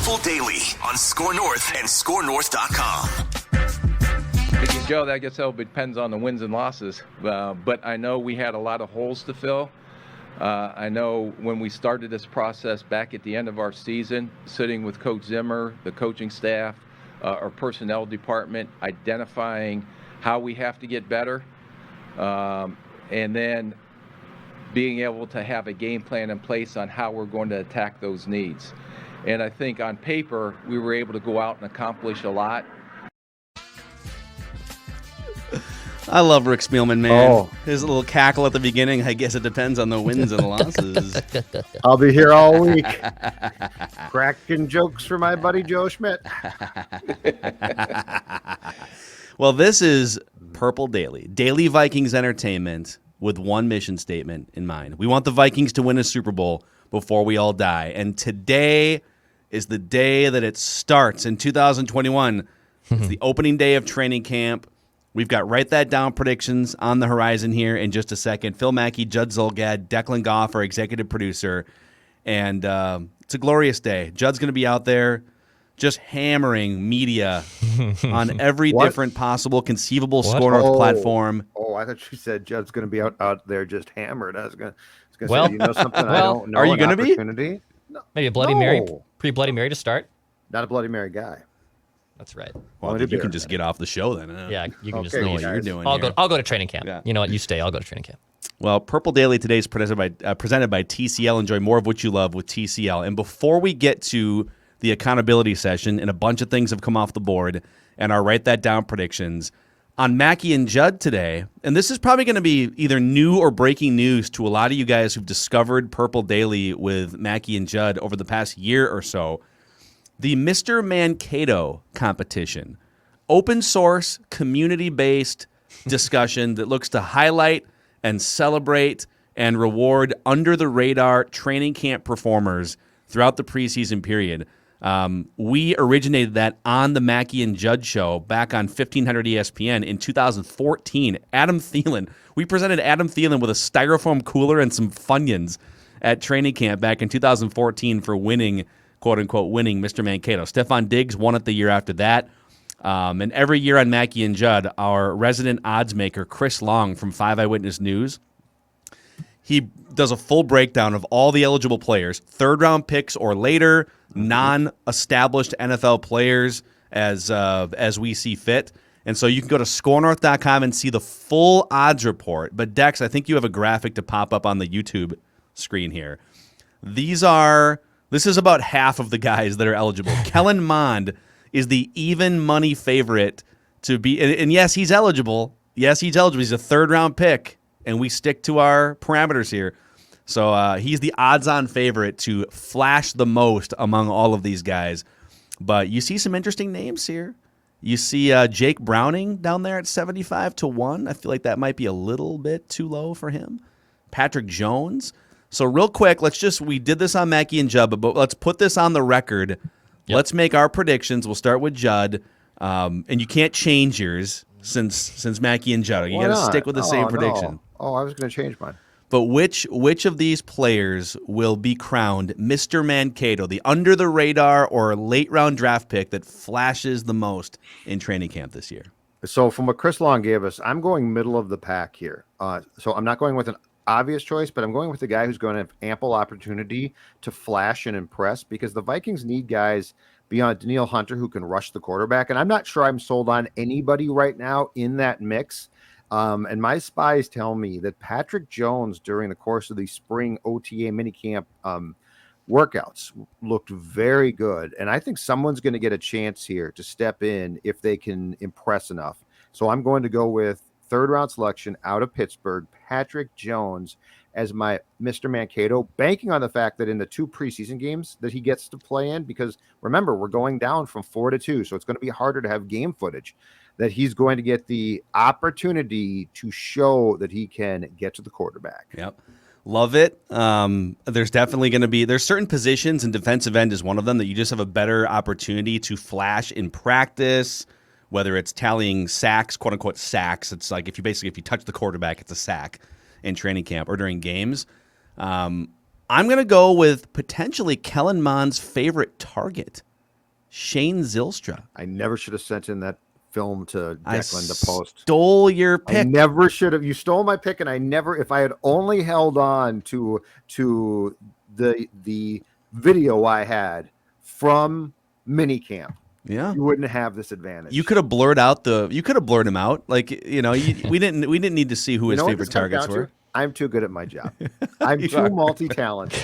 Purple Daily on Score North and ScoreNorth.com. Joe, I guess it depends on the wins and losses. But I know we had a lot of holes to fill. I know when we started this process back at the end of our season, sitting with Coach Zimmer, the coaching staff, our personnel department, identifying how we have to get better, and then being able to have a game plan in place on how we're going to attack those needs. And I think on paper, we were able to go out and accomplish a lot. I love Rick Spielman, man. Oh. His little cackle at the beginning, I guess it depends on the wins and losses. I'll be here all week. Cracking jokes for my buddy Joe Schmidt. Well, this is Purple Daily. Daily Vikings entertainment with one mission statement in mind. We want the Vikings to win a Super Bowl before we all die. And today is the day that it starts in 2021. It's the opening day of training camp. We've got Write That Down predictions on the horizon here in just a second. Phil Mackey, Judd Zulgad, Declan Goff, our executive producer. And it's a glorious day. Judd's going to be out there just hammering media on every different possible conceivable Score North platform. Oh, I thought you said Judd's going to be out there just hammered. I was going to say, you know something I don't know. Are you going to be? No. Maybe a Bloody Mary, pre-Bloody Mary to start? Not a Bloody Mary guy. That's right. Well, you can just get off the show then. Yeah, you can just know what you're doing. I'll go to training camp. Yeah. You know what? You stay. I'll go to training camp. Well, Purple Daily today is presented by TCL. Enjoy more of what you love with TCL. And before we get to the accountability session, and a bunch of things have come off the board, and our Write That Down predictions on Mackey and Judd today, and this is probably going to be either new or breaking news to a lot of you guys who've discovered Purple Daily with Mackey and Judd over the past year or so. The Mr. Mankato competition, open source, community-based discussion that looks to highlight and celebrate and reward under-the-radar training camp performers throughout the preseason period. We originated that on the Mackey and Judd show back on 1500 ESPN in 2014. Adam Thielen. We presented Adam Thielen with a styrofoam cooler and some Funyuns at training camp back in 2014 for winning, quote-unquote, winning Mr. Mankato. Stephon Diggs won it the year after that. And every year on Mackey and Judd, our resident odds maker, Chris Long from 5 Eyewitness News, he does a full breakdown of all the eligible players, third-round picks or later, non-established NFL players as we see fit. And so you can go to ScoreNorth.com and see the full odds report. But, Dex, I think you have a graphic to pop up on the YouTube screen here. This is about half of the guys that are eligible. Kellen Mond is the even money favorite to be, and yes, he's eligible. Yes, he's eligible. He's a third-round pick. And we stick to our parameters here. So he's the odds-on favorite to flash the most among all of these guys. But you see some interesting names here. You see Jake Browning down there at 75-1. I feel like that might be a little bit too low for him. Patrick Jones. So real quick, we did this on Mackey and Judd, but let's put this on the record. Yep. Let's make our predictions. We'll start with Judd. And you can't change yours since Mackey and Judd. You got to stick with the same prediction. No. Oh, I was going to change mine. But which of these players will be crowned Mr. Mankato, the under-the-radar or late-round draft pick that flashes the most in training camp this year? So from what Chris Long gave us, I'm going middle of the pack here. So I'm not going with an obvious choice, but I'm going with the guy who's going to have ample opportunity to flash and impress, because the Vikings need guys beyond Danielle Hunter who can rush the quarterback. And I'm not sure I'm sold on anybody right now in that mix. And my spies tell me that Patrick Jones during the course of the spring OTA minicamp workouts looked very good. And I think someone's going to get a chance here to step in if they can impress enough. So I'm going to go with third-round selection out of Pittsburgh, Patrick Jones, as my Mr. Mankato, banking on the fact that in the 2 preseason games that he gets to play in, because remember, we're going down from 4 to 2, so it's going to be harder to have game footage, that he's going to get the opportunity to show that he can get to the quarterback. Yep. Love it. There's definitely going to be, there's certain positions, and defensive end is one of them, that you just have a better opportunity to flash in practice, whether it's tallying sacks, quote unquote sacks. It's like if you touch the quarterback, it's a sack in training camp or during games. I'm going to go with potentially Kellen Mond's favorite target Shane Zylstra. I never should have sent in that film to Declan to post. Stole your pick. I never should have. You stole my pick, and I never. If I had only held on to the video I had from minicamp, yeah, you wouldn't have this advantage. You could have blurred him out. Like, we didn't need to see who his favorite targets were. I'm too good at my job. I'm too multi-talented.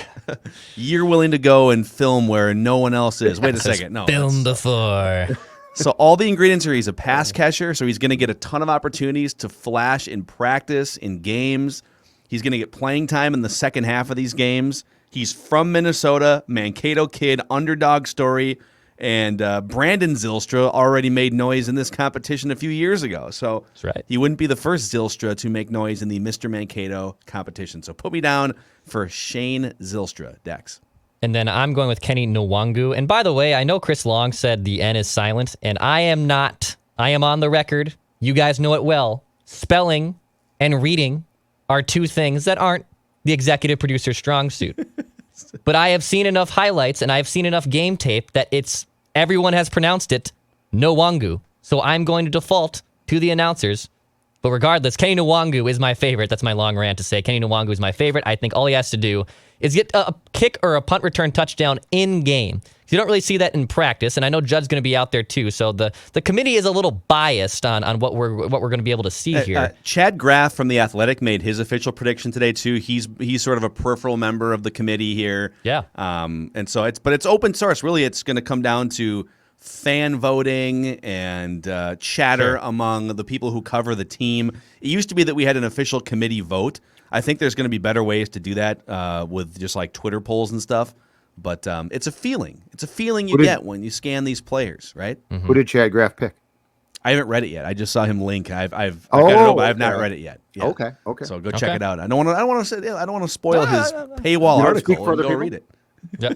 You're willing to go and film where no one else is. Wait a second. No. Film before. So all the ingredients are he's a pass catcher, so he's going to get a ton of opportunities to flash in practice, in games. He's going to get playing time in the second half of these games. He's from Minnesota, Mankato kid, underdog story. And Brandon Zylstra already made noise in this competition a few years ago. So that's right. He wouldn't be the first Zylstra to make noise in the Mr. Mankato competition. So put me down for Shane Zylstra, Dex. And then I'm going with Kenny Nwangu. And by the way, I know Chris Long said the N is silent, and I am not. I am on the record. You guys know it well. Spelling and reading are two things that aren't the executive producer's strong suit. But I have seen enough highlights and I've seen enough game tape that everyone has pronounced it Nwangu. So I'm going to default to the announcers. But regardless, Kenny Nwangu is my favorite. That's my long rant to say. Kenny Nwangu is my favorite. I think all he has to do is get a kick or a punt return touchdown in game. You don't really see that in practice, and I know Judd's going to be out there too. So the committee is a little biased on what we're going to be able to see here. Chad Graff from The Athletic made his official prediction today too. He's sort of a peripheral member of the committee here. Yeah. And so it's open source. Really, it's going to come down to fan voting and chatter among the people who cover the team. It used to be that we had an official committee vote. I think there's going to be better ways to do that with just like Twitter polls and stuff. But it's a feeling. It's a feeling you get when you scan these players, right? Mm-hmm. Who did Chad Graff pick? I haven't read it yet. I just saw him link. I've got it open. I have not read it yet. Yeah. Okay. So go check it out. I don't want to spoil his paywall article. Go read it. Yeah.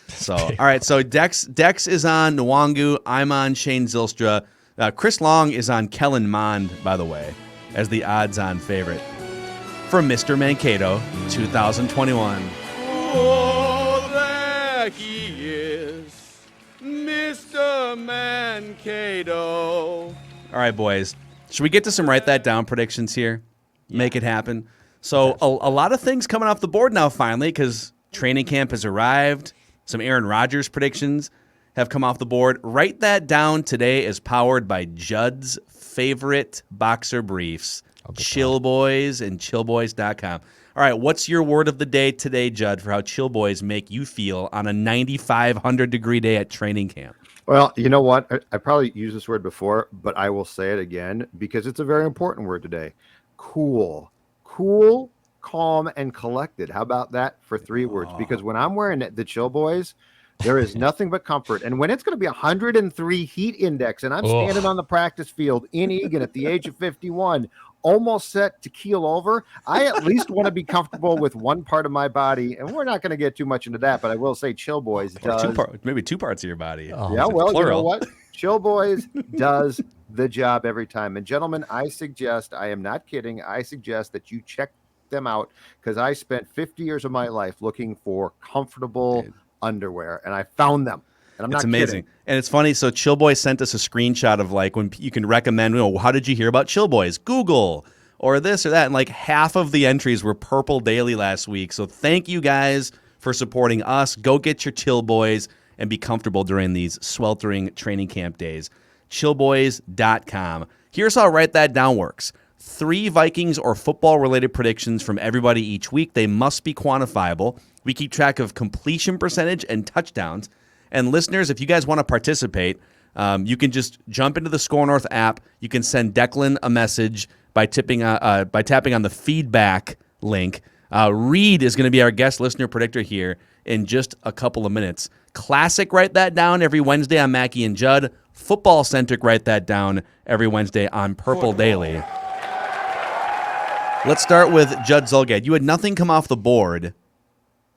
So all right. So Dex is on Nwangu. I'm on Shane Zylstra. Chris Long is on Kellen Mond, by the way, as the odds-on favorite for Mr. Mankato 2021. Oh, there he is, Mr. Mankato. All right, boys. Should we get to some write that down predictions here? Yeah. Make it happen. So a lot of things coming off the board now finally because training camp has arrived. Some Aaron Rodgers predictions have come off the board. Write that down today is powered by Judd's favorite boxer briefs, Chill Boys and chillboys.com. All right, what's your word of the day today, Judd, for how Chill Boys make you feel on a 9,500-degree day at training camp? Well, you know what? I probably used this word before, but I will say it again because it's a very important word today. Cool. Cool, calm, and collected. How about that for 3 words? Because when I'm wearing the Chill Boys, there is nothing but comfort. And when it's going to be 103 heat index and I'm standing on the practice field in Egan at the age of 51, almost set to keel over, I at least want to be comfortable with one part of my body. And we're not going to get too much into that, but I will say Chill Boys does. Maybe 2 parts of your body. Yeah, well, plural. You know what? Chill Boys does the job every time. And gentlemen, I am not kidding, I suggest that you check them out because I spent 50 years of my life looking for comfortable underwear, and I found them. And I'm not kidding. It's amazing. And it's funny. So Chill Boys sent us a screenshot of like when you can recommend, how did you hear about Chill Boys? Google or this or that. And like half of the entries were Purple Daily last week. So thank you guys for supporting us. Go get your Chill Boys and be comfortable during these sweltering training camp days. Chillboys.com. Here's how Write That Down works. 3 Vikings or football-related predictions from everybody each week. They must be quantifiable. We keep track of completion percentage and touchdowns. And listeners, if you guys want to participate, you can just jump into the Score North app. You can send Declan a message by tapping on the feedback link. Reed is going to be our guest listener predictor here in just a couple of minutes. Classic Write That Down every Wednesday on Mackie and Judd. Football-centric Write That Down every Wednesday on Purple Daily. Let's start with Judd Zulgad. You had nothing come off the board,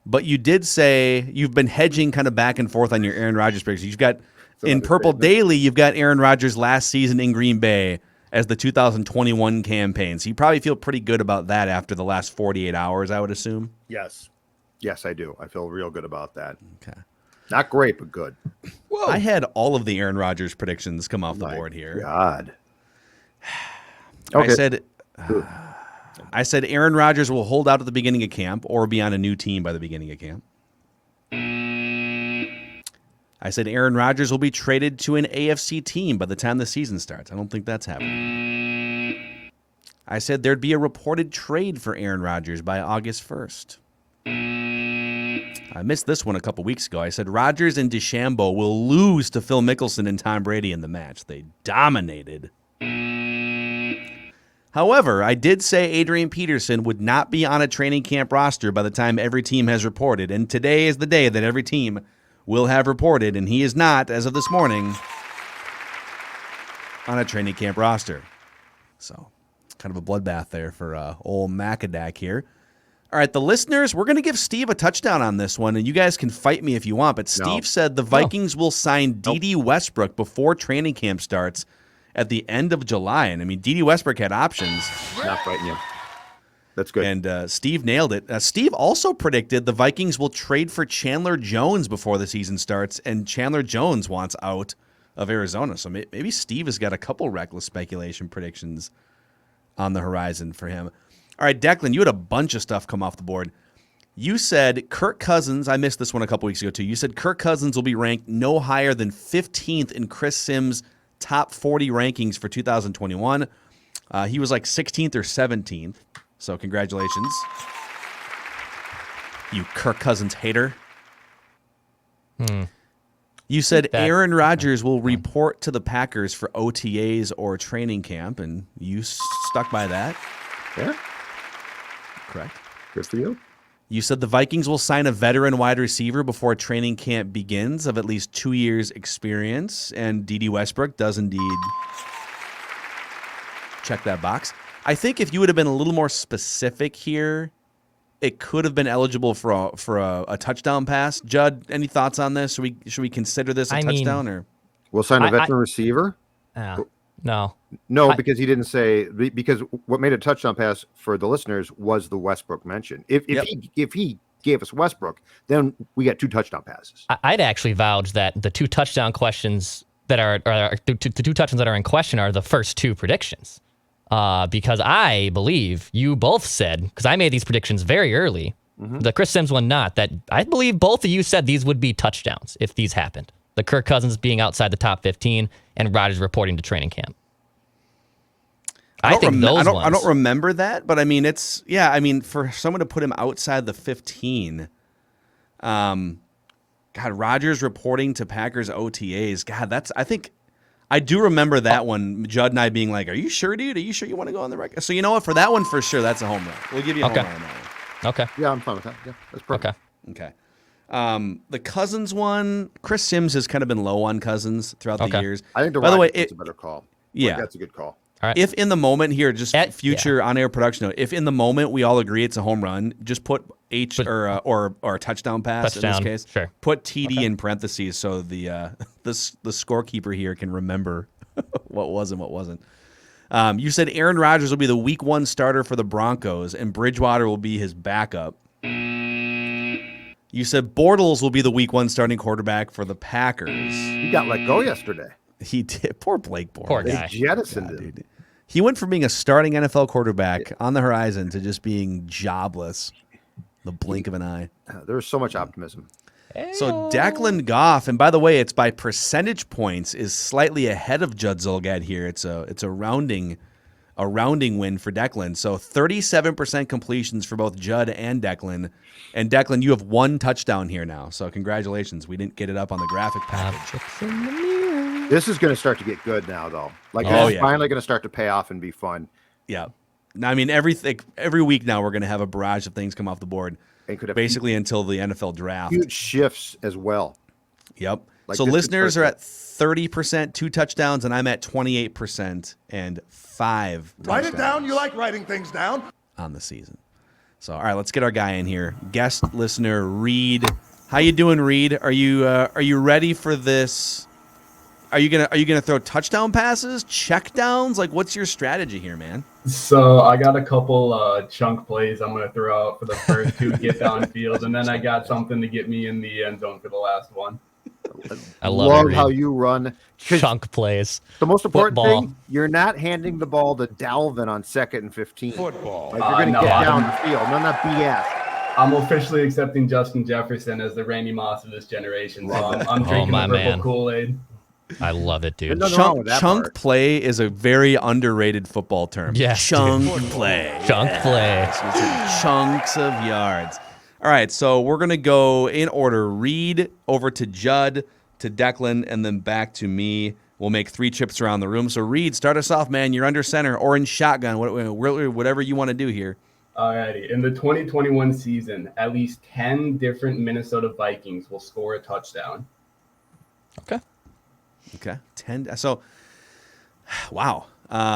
but you did say you've been hedging kind of back and forth on your Aaron Rodgers predictions. You've got in Purple Daily, you've got Aaron Rodgers last season in Green Bay as the 2021 campaign. So you probably feel pretty good about that after the last 48 hours, I would assume. Yes, I do. I feel real good about that. Okay. Not great, but good. I had all of the Aaron Rodgers predictions come off the My board here. God. Okay. I said Aaron Rodgers will hold out at the beginning of camp or be on a new team by the beginning of camp. I said Aaron Rodgers will be traded to an AFC team by the time the season starts. I don't think that's happening. I said there'd be a reported trade for Aaron Rodgers by August 1st. I missed this one a couple weeks ago. I said Rodgers and DeChambeau will lose to Phil Mickelson and Tom Brady in the match. They dominated. However, I did say Adrian Peterson would not be on a training camp roster by the time every team has reported, and today is the day that every team will have reported, and he is not, as of this morning, on a training camp roster. So, kind of a bloodbath there for old Mankato here. All right, the listeners, we're going to give Steve a touchdown on this one, and you guys can fight me if you want, but Steve said the Vikings will sign D.D. Westbrook before training camp starts at the end of July. And, I mean, D.D. Westbrook had options. Not fighting you. That's good. And Steve nailed it. Steve also predicted the Vikings will trade for Chandler Jones before the season starts, and Chandler Jones wants out of Arizona. So maybe Steve has got a couple reckless speculation predictions on the horizon for him. All right, Declan, you had a bunch of stuff come off the board. You said Kirk Cousins, I missed this one a couple weeks ago too. You said Kirk Cousins will be ranked no higher than 15th in Chris Sims' top 40 rankings for 2021. He was like 16th or 17th. So congratulations, you Kirk Cousins hater. You said Aaron Rodgers will report to the Packers for OTAs or training camp, and you stuck by that. Yeah. Correct. Good for you. You said the Vikings will sign a veteran wide receiver before training camp begins of at least 2 years experience, and D.D. Westbrook does indeed check that box. I think if you would have been a little more specific here, it could have been eligible for a touchdown pass. Judd, any thoughts on this? Should we consider this a touchdown? Or we'll sign a veteran receiver? No. No, because he didn't say, because what made a touchdown pass for the listeners was the Westbrook mention. If he gave us Westbrook, then we got 2 touchdown passes. I'd actually vouch that the 2 touchdown questions that are the 2 touchdowns that are in question are the first 2 predictions. Because I believe you both said, because I made these predictions very early, the Chris Sims one not, that I believe both of you said these would be touchdowns if these happened. The Kirk Cousins being outside the top 15 and Rodgers reporting to training camp. I don't remember that, but I mean, for someone to put him outside the 15, God, Rodgers reporting to Packers OTAs, God, I do remember that one, Judd and I being like, are you sure, dude? Are you sure you want to go on the record? So you know what? For that one, for sure, that's a home run. We'll give you a home run on that one. Okay. Yeah, I'm fine with that. Yeah, that's perfect. Okay. The Cousins one, Chris Sims has kind of been low on Cousins throughout the years. I think it's a better call. Yeah. That's a good call. All right. If in the moment here, just future on-air production note, if in the moment we all agree it's a home run, just put or a touchdown pass in this case. Sure. Put TD in parentheses so the scorekeeper here can remember what was and what wasn't. You said Aaron Rodgers will be the Week 1 starter for the Broncos, and Bridgewater will be his backup. You said Bortles will be the Week 1 starting quarterback for the Packers. He got let go yesterday. He did. Poor Blake Bortles. Poor guy. They jettisoned him. Dude. He went from being a starting NFL quarterback on the horizon to just being jobless. The blink of an eye. There was so much optimism. So Declan Goff, and by the way, it's by percentage points, is slightly ahead of Judd Zolgad here. It's a rounding win for Declan. So 37% completions for both Judd and Declan. And Declan, you have 1 touchdown here now. So congratulations. We didn't get it up on the graphic package. This is going to start to get good now, though. It's finally going to start to pay off and be fun. Yeah. I mean, every week now we're going to have a barrage of things come off the board, basically until the NFL draft. Huge shifts as well. Yep. So listeners are at 30%, 2 touchdowns, and I'm at 28% and 5 touchdowns. Write it down. You like writing things down. On the season. So, all right, let's get our guy in here. Guest listener Reed. How you doing, Reed? Are you ready for this Are you gonna throw touchdown passes, check downs? Like, what's your strategy here, man? So I got a couple chunk plays I'm going to throw out for the first two to get downfield, and then I got something to get me in the end zone for the last one. I love it, how Reed. you run. Chunk plays. The most important Football. thing, you're not handing the ball to Dalvin on 2nd and 15. Football. Like, you're going to No, get I'm- down the field. None of that BS. I'm officially accepting Justin Jefferson as the Randy Moss of this generation. So I'm Oh, drinking my the purple man. Kool-Aid. I love it, dude. There's nothing wrong with that Chunk part. play is a very underrated football term. Yes, chunk dude. play. Chunk play. It's chunks of yards. All right, so we're gonna go in order: Reed over to Judd, to Declan, and then back to me. We'll make 3 trips around the room. So Reed, start us off, man. You're under center or in shotgun, whatever you want to do here. Alrighty. In the 2021 season, at least 10 different Minnesota Vikings will score a touchdown. Okay, 10. So, wow.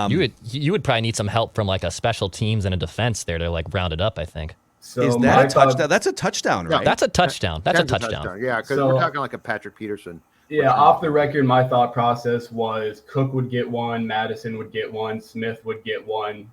You would probably need some help from like a special teams and a defense there to like round it up, I think. So Is my that a thought- touchdown? That's a touchdown, right? That's a touchdown. That's a 10's touchdown. Yeah, because So- we're talking like a Patrick Peterson. Yeah, off the record, my thought process was Cook would get one, Madison would get one, Smith would get one,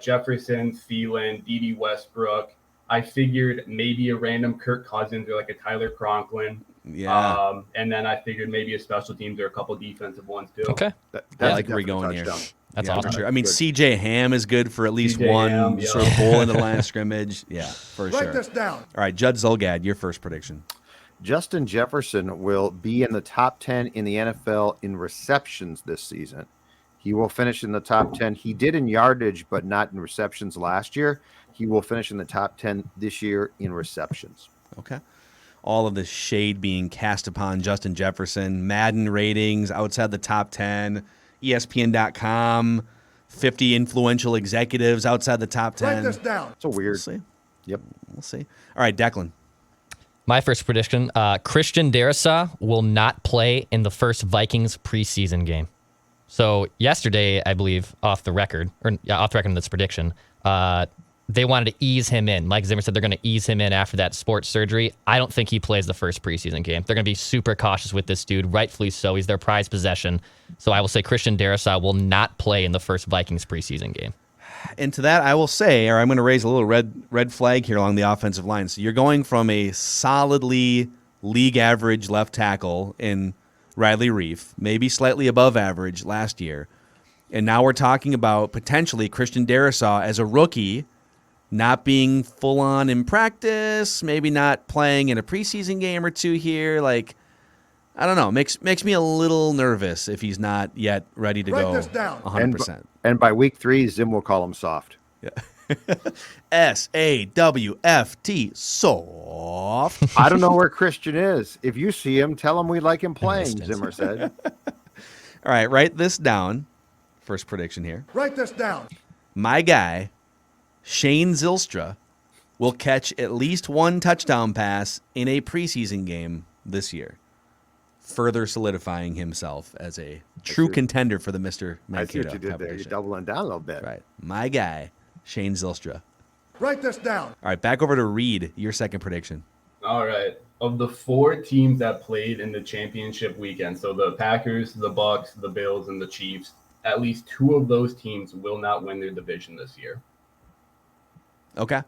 Jefferson, Thielen, D.D. Westbrook. I figured maybe a random Kirk Cousins or like a Tyler Conklin. Yeah. And then I figured maybe a special teams or a couple defensive ones too. Okay. I That's like a where we're definite going here. touchdown. That's Yeah, for awesome. sure. I mean, Good. C.J. Ham is good for at least C.J. one Ham, yeah. sort of bull into the line of scrimmage. Yeah, for Write sure. this down. All right, Judd Zulgad, your first prediction. Justin Jefferson will be in the top 10 in the NFL in receptions this season. He will finish in the top 10. He did in yardage, but not in receptions last year. He will finish in the top 10 this year in receptions. Okay. All of the shade being cast upon Justin Jefferson, Madden ratings outside the top 10, ESPN.com, 50 influential executives outside the top 10. Write this down. It's a We'll weird. see. Yep. We'll see. All right, Declan. My first prediction, Christian Darrisaw will not play in the first Vikings preseason game. So yesterday, I believe, off the record in this prediction, they wanted to ease him in. Mike Zimmer said they're going to ease him in after that sports surgery. I don't think he plays the first preseason game. They're going to be super cautious with this dude, rightfully so. He's their prized possession. So I will say Christian Darrisaw will not play in the first Vikings preseason game. And to that, I will say, or I'm going to raise a little red flag here along the offensive line. So you're going from a solidly league average left tackle in Riley Reif, maybe slightly above average last year, and now we're talking about potentially Christian Darrisaw as a rookie, not being full on in practice, maybe not playing in a preseason game or two here. Like, I don't know, makes me a little nervous if he's not yet ready to Write go this down. 100%. And by week 3, Zim will call him soft. SAWFT, soft. I don't know where Christian is. If you see him, tell him we'd like him playing, Distance. Zimmer said. All right, write this down. First prediction here. Write this down. My guy, Shane Zylstra, will catch at least one touchdown pass in a preseason game this year, further solidifying himself as a true contender for the Mr. I see Mankato what you did there. You're competition. doubling down a little bit. Right. My guy, Shane Zylstra. Write this down. All right, back over to Reed, your second prediction. All right. Of the 4 teams that played in the championship weekend, so the Packers, the Bucks, the Bills, and the Chiefs, at least 2 of those teams will not win their division this year. Okay.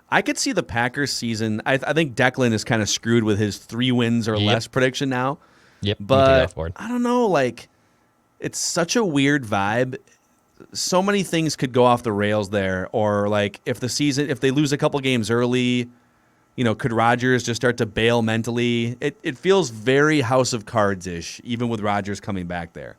I could see the Packers season. I think Declan is kind of screwed with his 3 wins or Yep. less prediction now. Yep. you can take that But off board. I don't know, like, it's such a weird vibe. So many things could go off the rails there, or like if they lose a couple games early, could Rodgers just start to bail mentally? It feels very House of Cards-ish, even with Rodgers coming back there.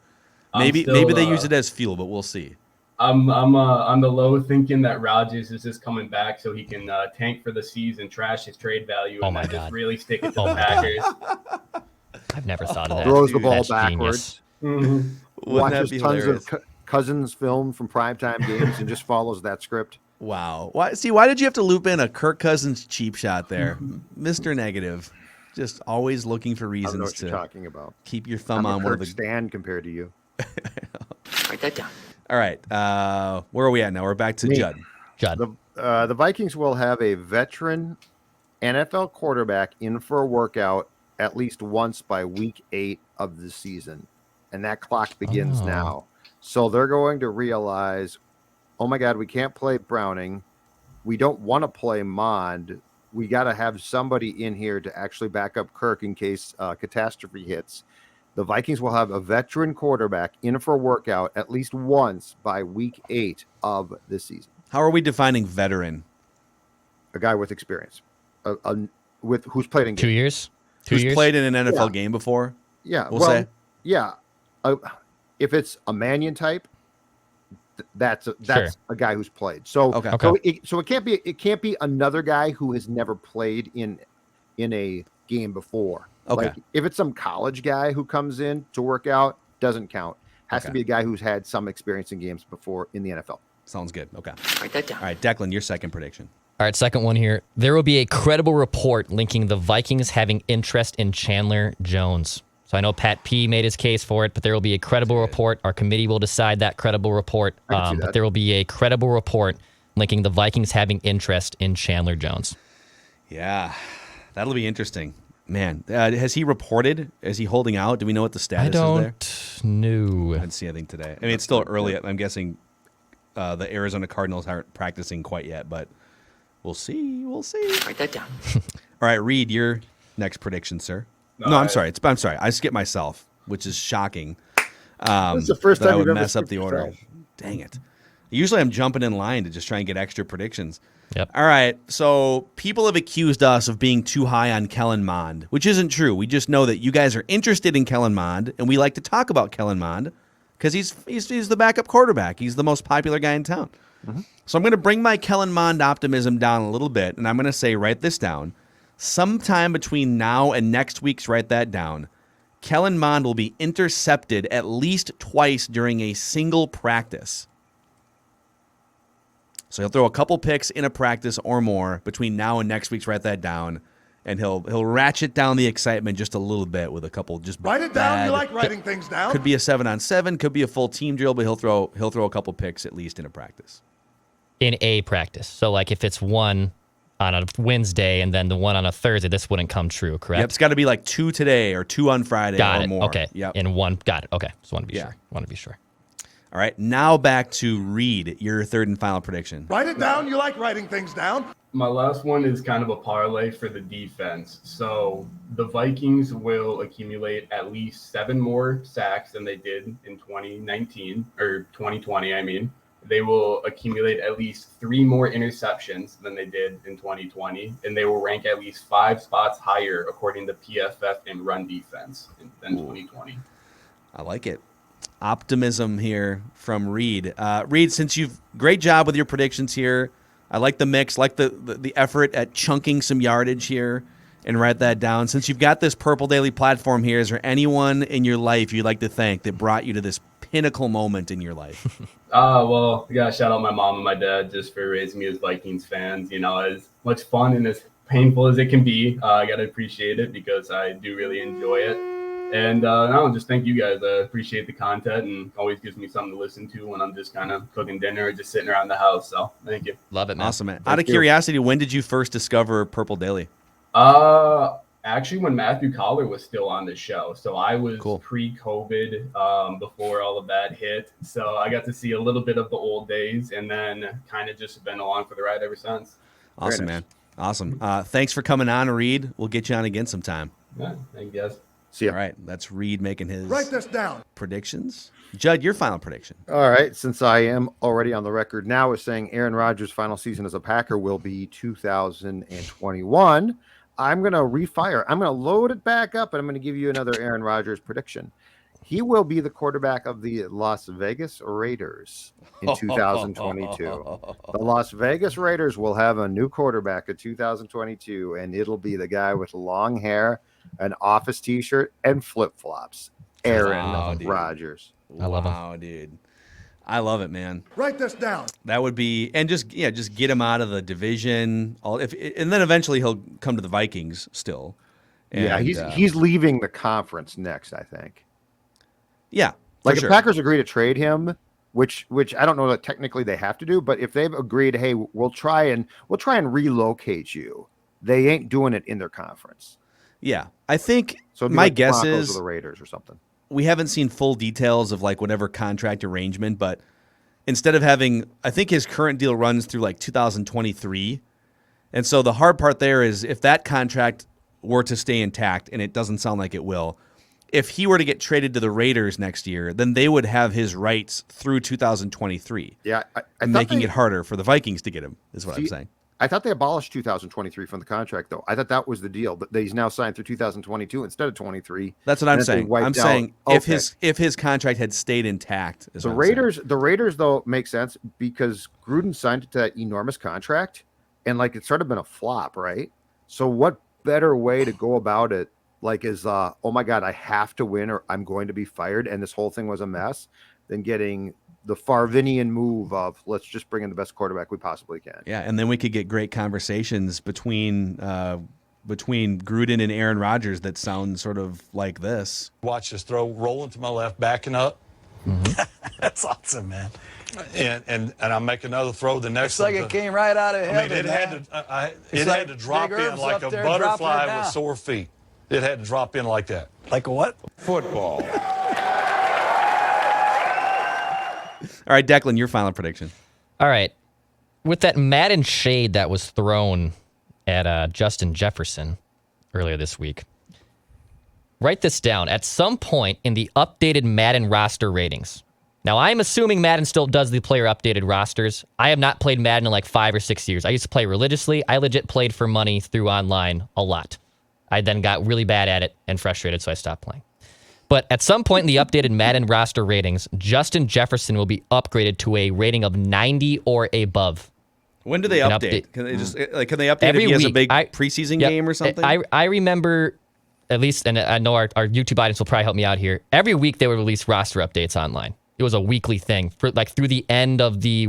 Maybe they use it as fuel, but we'll see. I'm on the low thinking that Rodgers is just coming back so he can tank for the season, trash his trade value, Oh and my then God. just really stick it to Oh the my Packers. I've never thought of that. Throws the ball That's backwards. Wouldn't that Watches be tons hilarious? of Cousins film from primetime games and just follows that script. Wow. Why did you have to loop in a Kirk Cousins cheap shot there? Mr. Negative. Just always looking for I don't know reasons what you're to talking about. keep your thumb I'm on a one of Kirk the stand compared to you. Write that down. All right. Where are we at now? We're back to Me. Judd. Judd. The Vikings will have a veteran NFL quarterback in for a workout at least once by week 8 of the season. And that clock begins now. So they're going to realize, oh my God, we can't play Browning. We don't want to play Mond. We got to have somebody in here to actually back up Kirk in case catastrophe hits. The Vikings will have a veteran quarterback in for a workout at least once by week 8 of the season. How are we defining veteran? A guy with experience, with who's played in games. 2 years. Who's played in an NFL game before? Yeah, we'll say. Yeah. If it's a Mannion type, that's a guy who's played. So it can't be another guy who has never played in a game before. Okay. Like if it's some college guy who comes in to work out, doesn't count. Has to be a guy who's had some experience in games before in the NFL. Sounds good. Okay. Write that down. All right, Declan, your second prediction. All right, second one here. There will be a credible report linking the Vikings having interest in Chandler Jones. So I know Pat P made his case for it, but there will be a credible report. Our committee will decide that credible report. But there will be a credible report linking the Vikings having interest in Chandler Jones. Yeah, that'll be interesting. Man, has he reported? Is he holding out? Do we know what the status is there? I don't know. I didn't see anything today. I mean, it's still early. I'm guessing the Arizona Cardinals aren't practicing quite yet, but we'll see. We'll see. Write that down. All right, Reed, your next prediction, sir. No, I'm sorry. I'm sorry. I skipped myself, which is shocking. This is the first that time I would you've ever mess up skipped the order. yourself. Dang it. Usually I'm jumping in line to just try and get extra predictions. Yep. All right. So people have accused us of being too high on Kellen Mond, which isn't true. We just know that you guys are interested in Kellen Mond, and we like to talk about Kellen Mond because he's the backup quarterback. He's the most popular guy in town. Mm-hmm. So I'm going to bring my Kellen Mond optimism down a little bit, and I'm going to say, write this down. Sometime between now and next week's Write That Down, Kellen Mond will be intercepted at least twice during a single practice. So he'll throw a couple picks in a practice or more between now and next week's Write That Down, and he'll ratchet down the excitement just a little bit with a couple just Write it down. You like writing things down. Could be a 7-on-7, could be a full team drill, but he'll throw a couple picks at least in a practice. In a practice. So like if it's one on a Wednesday and then the one on a Thursday, this wouldn't come true, correct? Yep, it's got to be like 2 today or 2 on Friday or more. Okay. Yep. In one. Got it. Okay. Just want to be sure. All right. Now back to Reed, your third and final prediction. Write it down. You like writing things down. My last one is kind of a parlay for the defense. So the Vikings will accumulate at least 7 more sacks than they did in 2019 or 2020. I mean, they will accumulate at least 3 more interceptions than they did in 2020, and they will rank at least 5 spots higher according to PFF in run defense than 2020. I like it. Optimism here from Reed. Reed, since great job with your predictions here. I like the mix, like the effort at chunking some yardage here and write that down. Since you've got this Purple Daily platform here, is there anyone in your life you'd like to thank that brought you to this pinnacle moment in your life? Well, I gotta shout out my mom and my dad just for raising me as Vikings fans. You know, as much fun and as painful as it can be, I gotta appreciate it because I do really enjoy it. And just thank you guys. I appreciate the content and always gives me something to listen to when I'm just kind of cooking dinner or just sitting around the house. So thank you. Love it, man. Awesome, man. Out of curiosity, when did you first discover Purple Daily? Actually, when Matthew Collar was still on the show. So I was pre-COVID before all of that hit. So I got to see a little bit of the old days and then kind of just been along for the ride ever since. Awesome, man. Awesome. Thanks for coming on, Reed. We'll get you on again sometime. Yeah, thank you guys. See ya. All right, that's Reed making his Write this down. predictions. Judd, your final prediction. All right, since I am already on the record now as saying Aaron Rodgers' final season as a Packer will be 2021, I'm going to refire. I'm going to load it back up, and I'm going to give you another Aaron Rodgers prediction. He will be the quarterback of the Las Vegas Raiders in 2022. The Las Vegas Raiders will have a new quarterback in 2022, and it'll be the guy with long hair, an office T-shirt, and flip-flops. Aaron Rodgers. I love him. Wow, dude. I love it, man. Write this down. That would be, and just get him out of the division. And then eventually he'll come to the Vikings still. And, he's leaving the conference next, I think. Yeah, like sure. if Packers agree to trade him, which I don't know that technically they have to do, but if they've agreed, hey, we'll try and relocate you, they ain't doing it in their conference. Yeah, I think So it'd be my like the guess Broncos is or the Raiders or something. we haven't seen full details of like whatever contract arrangement, but instead of having, I think his current deal runs through like 2023. And so the hard part there is if that contract were to stay intact, and it doesn't sound like it will, if he were to get traded to the Raiders next year, then they would have his rights through 2023. Yeah, I making it harder for the Vikings to get him, is what I'm saying. I thought they abolished 2023 from the contract, though. I thought that was the deal, but he's now signed through 2022 instead of 23. That's what I'm saying. I'm saying if his contract had stayed intact, the Raiders though make sense because Gruden signed it to that enormous contract, and like it's sort of been a flop, right? So what better way to go about it? Like is oh my God, I have to win or I'm going to be fired, and this whole thing was a mess. Than getting the Favrean move of let's just bring in the best quarterback we possibly can. Yeah, and then we could get great conversations between Gruden and Aaron Rodgers that sound sort of like this. Watch this throw, rolling to my left, backing up. That's awesome, man. And I make another throw. The next, it's like it came right out of heaven. I mean, it had to drop in like a butterfly with sore feet. It had to drop in like that. Like a what? Football. All right, Declan, your final prediction. All right. With that Madden shade that was thrown at Justin Jefferson earlier this week, write this down. At some point in the updated Madden roster ratings. Now, I'm assuming Madden still does the player updated rosters. I have not played Madden in like 5 or 6 years. I used to play religiously. I legit played for money through online a lot. I then got really bad at it and frustrated, so I stopped playing. But at some point in the updated Madden roster ratings, Justin Jefferson will be upgraded to a rating of 90 or above. When do they update? Can they just can they update every if he has week. a big preseason game or something? I remember, at least, and I know our YouTube audience will probably help me out here. Every week they would release roster updates online. It was a weekly thing for like through the end of the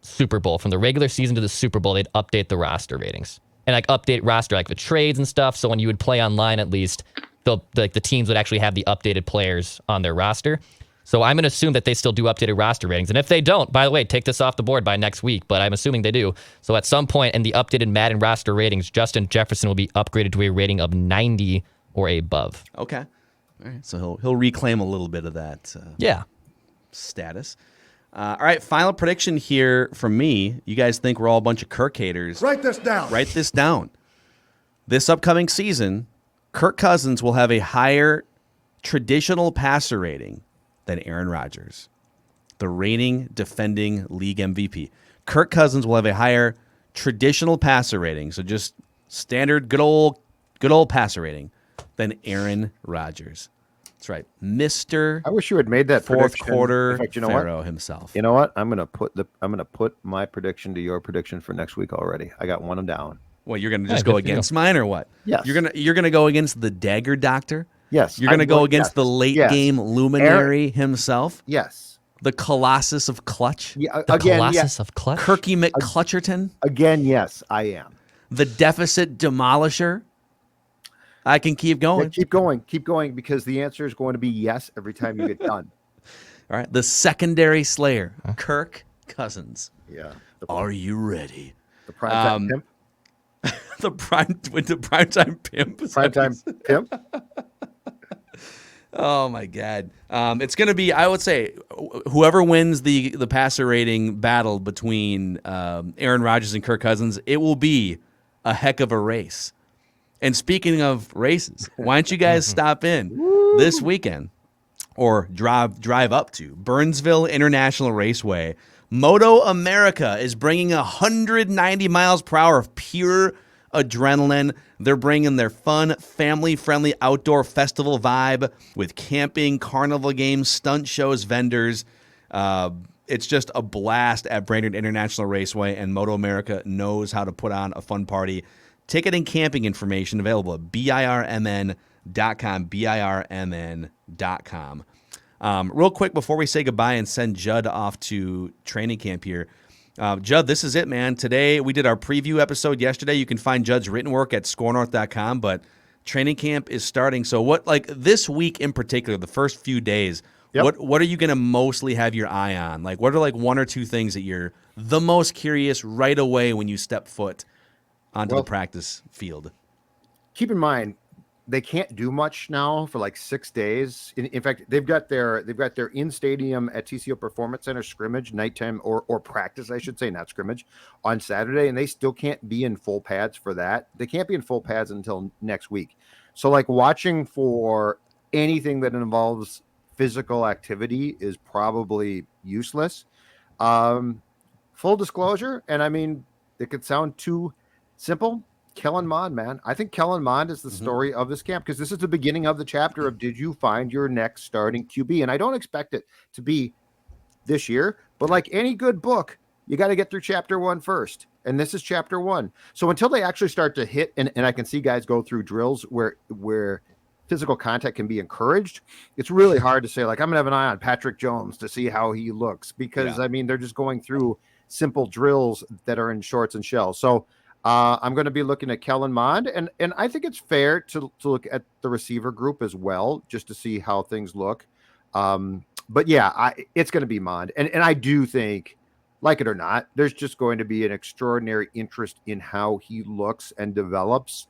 Super Bowl, from the regular season to the Super Bowl, they'd update the roster ratings and like update roster like the trades and stuff. So when you would play online, at least the teams would actually have the updated players on their roster. So I'm going to assume that they still do updated roster ratings. And if they don't, by the way, take this off the board by next week, but I'm assuming they do. So at some point in the updated Madden roster ratings, Justin Jefferson will be upgraded to a rating of 90 or above. Okay. All right. So he'll reclaim a little bit of that status. All right, final prediction here from me. You guys think we're all a bunch of Kirk haters. Write this down. Write this down. This upcoming season, Kirk Cousins will have a higher traditional passer rating than Aaron Rodgers, the reigning defending league MVP. Kirk Cousins will have a higher traditional passer rating, so just standard good old passer rating, than Aaron Rodgers. That's right, Mr. I wish you had made that fourth prediction. quarter In fact, you know Pharaoh what? himself. You know what? I'm gonna put my prediction to your prediction for next week already. I got one down. Well, you're gonna just go against mine, or what? Yes. You're gonna go against the Dagger Doctor. Yes. You're gonna go against the late game luminary himself. Yes. The Colossus of Clutch. Yeah. The Colossus of Clutch. Kirky McClutcherton. Again, yes, I am. The Deficit Demolisher. I can keep going. Yeah, keep going, because the answer is going to be yes every time you get done. All right. The Secondary Slayer, Kirk Cousins. Yeah. Are you ready? The primetime pimp. The primetime pimp. Primetime pimp. Oh my God! It's going to be, I would say, whoever wins the passer rating battle between Aaron Rodgers and Kirk Cousins, it will be a heck of a race. And speaking of races, why don't you guys stop in this weekend or drive up to Burnsville International Raceway? Moto America is bringing 190 miles per hour of pure adrenaline. They're bringing their fun, family-friendly outdoor festival vibe with camping, carnival games, stunt shows, vendors. It's just a blast at Brainerd International Raceway, and Moto America knows how to put on a fun party. Ticket and camping information available at BIRMN.com, BIRMN.com. Real quick before we say goodbye and send Judd off to training camp here. Judd, this is it, man. Today we did our preview episode yesterday. You can find Judd's written work at scorenorth.com, but training camp is starting. So what, like this week in particular, the first few days, what are you going to mostly have your eye on? Like what are like one or two things that you're the most curious right away when you step foot onto the practice field? Keep in mind, they can't do much now for like 6 days. In fact, they've got their in stadium at TCO Performance Center scrimmage nighttime or practice, I should say, not scrimmage, on Saturday, and they still can't be in full pads for that. They can't be in full pads until next week. So like watching for anything that involves physical activity is probably useless. Full disclosure, and I mean, it could sound too simple. Kellen Mond, man. I think Kellen Mond is the story of this camp, because this is the beginning of the chapter of did you find your next starting QB? And I don't expect it to be this year, but like any good book, you got to get through chapter 1 first. And this is chapter 1. So until they actually start to hit, and I can see guys go through drills where physical contact can be encouraged, it's really hard to say, like, I'm going to have an eye on Patrick Jones to see how he looks, because, I mean, they're just going through simple drills that are in shorts and shells. So I'm going to be looking at Kellen Mond, and I think it's fair to look at the receiver group as well, just to see how things look. But yeah, it's going to be Mond, and I do think, like it or not, there's just going to be an extraordinary interest in how he looks and develops,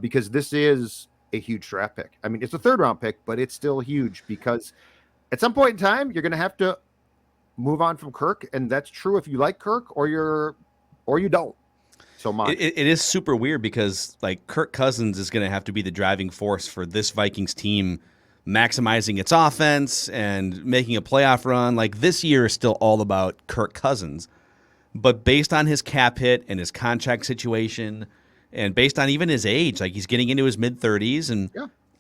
because this is a huge draft pick. I mean, it's a 3rd round pick, but it's still huge, because at some point in time, you're going to have to move on from Kirk, and that's true if you like Kirk or you don't. So it is super weird, because like Kirk Cousins is going to have to be the driving force for this Vikings team maximizing its offense and making a playoff run. Like, this year is still all about Kirk Cousins, but based on his cap hit and his contract situation, and based on even his age, like he's getting into his mid-30s, and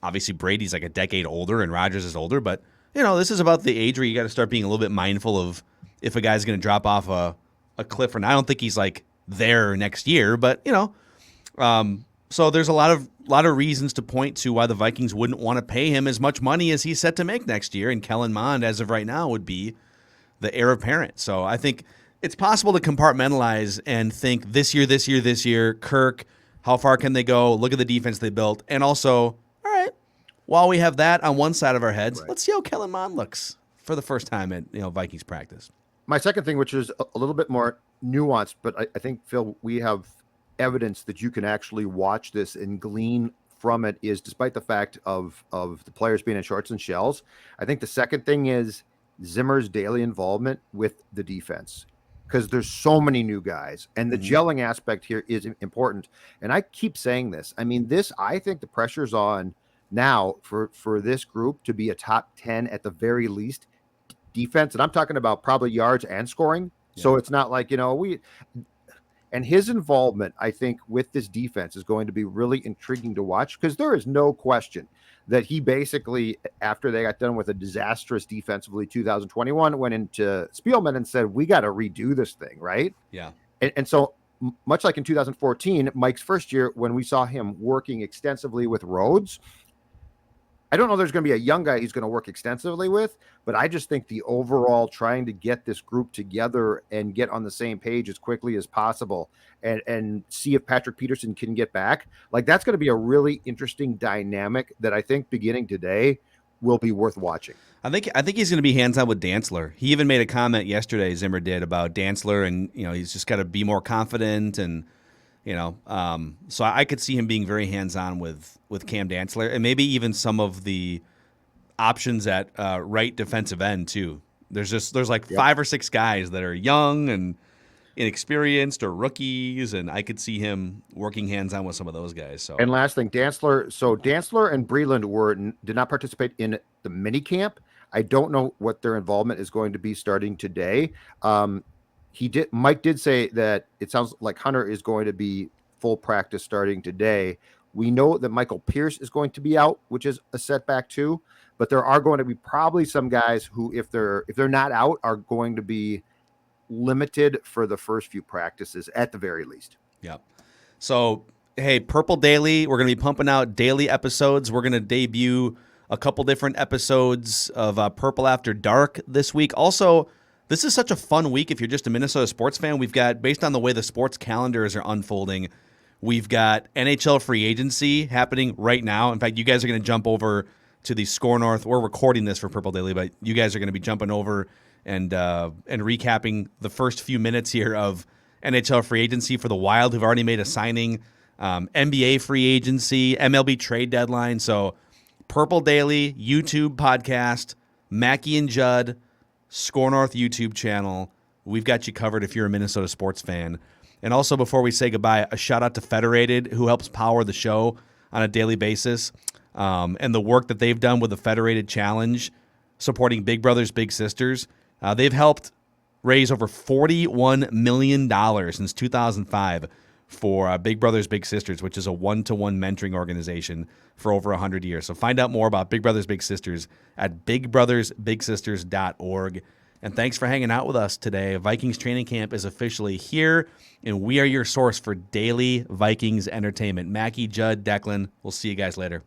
obviously Brady's like a decade older and Rodgers is older, but you know, this is about the age where you got to start being a little bit mindful of if a guy's going to drop off a cliff or not. I don't think he's like there next year, but you know, so there's a lot of reasons to point to why the Vikings wouldn't want to pay him as much money as he's set to make next year, and Kellen Mond, as of right now, would be the heir apparent. So I think it's possible to compartmentalize and think this year, Kirk, how far can they go? Look at the defense they built, and also, all right, while we have that on one side of our heads, let's see how Kellen Mond looks for the first time at Vikings practice. My second thing, which is a little bit more nuanced, but I think, Phil, we have evidence that you can actually watch this and glean from it, is despite the fact of the players being in shorts and shells, I think the second thing is Zimmer's daily involvement with the defense, because there's so many new guys, and the gelling aspect here is important. And I keep saying this. I mean, I think the pressure's on now for this group to be a top 10 at the very least defense, and I'm talking about probably yards and scoring. So it's not like, and his involvement, I think, with this defense is going to be really intriguing to watch, because there is no question that he basically, after they got done with a disastrous defensively 2021, went into Spielman and said, we got to redo this thing, right? Yeah. And so much like in 2014, Mike's first year, when we saw him working extensively with Rhodes, I don't know there's going to be a young guy he's going to work extensively with, but I just think the overall trying to get this group together and get on the same page as quickly as possible and see if Patrick Peterson can get back, like that's going to be a really interesting dynamic that I think beginning today will be worth watching. I think he's going to be hands-on with Dantzler. He even made a comment yesterday, Zimmer did, about Dantzler, and he's just got to be more confident, and so I could see him being very hands-on with Cam Dantzler, and maybe even some of the options at right defensive end too. There's like 5 or 6 guys that are young and inexperienced or rookies, and I could see him working hands-on with some of those guys. So, and last thing, Dantzler. So Dantzler and Breland did not participate in the mini camp. I don't know what their involvement is going to be starting today. Mike did say that it sounds like Hunter is going to be full practice starting today. We know that Michael Pierce is going to be out, which is a setback too, but there are going to be probably some guys who, if they're not out, are going to be limited for the first few practices at the very least. Yeah. So, hey, Purple Daily, we're going to be pumping out daily episodes. We're going to debut a couple different episodes of Purple After Dark this week. Also, this is such a fun week if you're just a Minnesota sports fan. We've got, based on the way the sports calendars are unfolding, we've got NHL free agency happening right now. In fact, you guys are going to jump over to the Score North. We're recording this for Purple Daily, but you guys are going to be jumping over and recapping the first few minutes here of NHL free agency for the Wild, who've already made a signing NBA free agency, MLB trade deadline. So Purple Daily, YouTube podcast, Mackie and Judd, Score North YouTube channel. We've got you covered if you're a Minnesota sports fan. And also, before we say goodbye, a shout out to Federated, who helps power the show on a daily basis, and the work that they've done with the Federated Challenge, supporting Big Brothers Big Sisters. They've helped raise over $41 million since 2005 for Big Brothers Big Sisters, which is a one-to-one mentoring organization for over 100 years. So find out more about Big Brothers Big Sisters at bigbrothersbigsisters.org. And thanks for hanging out with us today. Vikings training camp is officially here, and we are your source for daily Vikings entertainment. Mackie, Judd, Declan, we'll see you guys later.